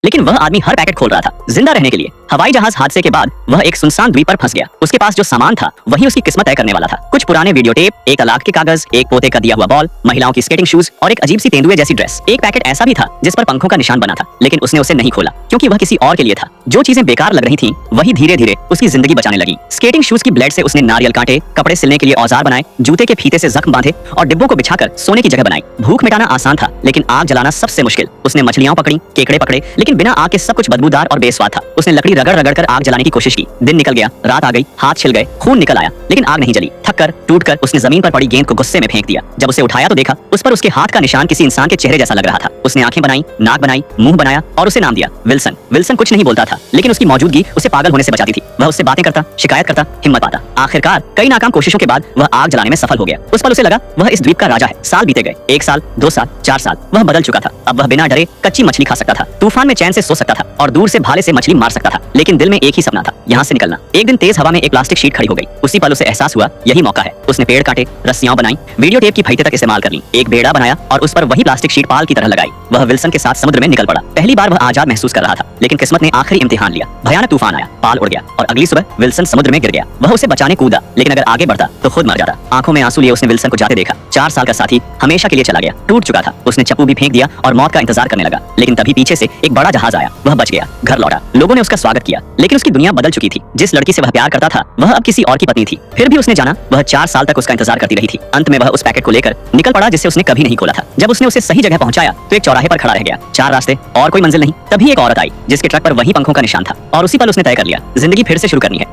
लेकिन वह आदमी हर पैकेट खोल रहा था जिंदा रहने के लिए। हवाई जहाज हादसे के बाद वह एक सुनसान द्वीप पर फंस गया। उसके पास जो सामान था वही उसकी किस्मत तय करने वाला था। कुछ पुराने वीडियो टेप, एक तलाक के कागज, एक पोते का दिया हुआ बॉल, महिलाओं की स्केटिंग शूज और एक अजीब सी तेंदुए जैसी ड्रेस। एक पैकेट ऐसा भी था जिस पर पंखों का निशान बना था, लेकिन उसने उसे नहीं खोला क्योंकि वह किसी और के लिए था। जो चीजें बेकार लग रही थीं, वही धीरे धीरे उसकी जिंदगी बचाने लगी। स्केटिंग शूज की ब्लेड से उसने नारियल काटे, कपड़े सिलने के लिए औजार बनाए, जूते के फीते से जख्म बांधे और डिब्बों को बिछाकर सोने की जगह बनाई। भूख मिटाना आसान था, लेकिन आग जलाना सबसे मुश्किल। उसने मछलियां पकड़ी, केकड़े पकड़े, लेकिन बिना आग के सब कुछ बदबूदार और बेस्वाद था। उसने लकड़ी रगड़ रगड़ कर आग जलाने की कोशिश की। दिन निकल गया, रात आ गई, हाथ छिल गए, खून निकल आया, लेकिन आग नहीं जली। थककर, टूटकर उसने जमीन पर पड़ी गेंद को गुस्से में फेंक दिया। जब उसे उठाया तो देखा उस पर उसके हाथ का निशान किसी इंसान के चेहरे जैसा लग रहा था। उसने आंखें बनाई, नाक बनाई, मुंह बनाया और उसे नाम दिया विल्सन। विल्सन कुछ नहीं बोलता था, लेकिन उसकी मौजूदगी उसे पागल होने से बचाती थी। वह उससे बातें करता, शिकायत करता, हिम्मत पाता। आखिरकार कई नाकाम कोशिशों के बाद वह आग जलाने में सफल हो गया। उस पल उसे लगा वह इस द्वीप का राजा है। साल बीते गए, 1 साल, 2 साल, 4 साल। वह बदल चुका था। अब वह बिना डरे कच्ची मछली खा सकता था, तूफान में चैन से सो सकता था और दूर से भाले से मछली मार सकता था। लेकिन दिल में एक ही सपना था, यहाँ से निकलना। एक दिन तेज हवा में एक प्लास्टिक शीट खड़ी हो गई। उसी पल उसे एहसास हुआ यही मौका है। उसने पेड़ काटे, रस्सियां बनाई, वीडियो टेप की फईते तक इस्तेमाल कर ली, एक बेड़ा बनाया और उस पर वही प्लास्टिक शीट पाल की तरह लगाई। वह विल्सन के साथ समुद्र में निकल पड़ा। पहली बार वह आजाद महसूस कर रहा था, लेकिन किस्मत ने आखिरी इम्तिहान लिया। भयानक तूफान आया, पाल उड़ गया और अगली सुबह विल्सन समुद्र में गिर गया। वह उसे बचाने कूदा, लेकिन अगर आगे बढ़ता तो खुद मर जाता। आंखों में आंसू लिए उसने विल्सन को जाते देखा। 4 साल का साथी हमेशा के लिए चला गया, टूट चुका था। उसने चप्पू भी फेंक दिया और मौत का इंतजार करने लगा। लेकिन तभी पीछे से एक बड़ा जहाज आया। वह बच गया, घर लौटा। लोगों ने उसका स्वागत किया, लेकिन उसकी दुनिया बदल चुकी थी। जिस लड़की से वह प्यार करता था वह अब किसी और की पत्नी थी। फिर भी उसने जाना वह 4 साल तक उसका इंतजार करती रही थी। अंत में वह उस पैकेट को लेकर निकल पड़ा जिसे उसने कभी नहीं खोला था। जब उसने उसे सही जगह पहुंचाया तो एक चौराहे पर खड़ा रह गया। 4 रास्ते और कोई मंजिल नहीं। तभी एक औरत आई जिसके ट्रक पर वही पंखों का निशान था और उसी पल उसने तय कर लिया जिंदगी फिर से शुरू करनी है।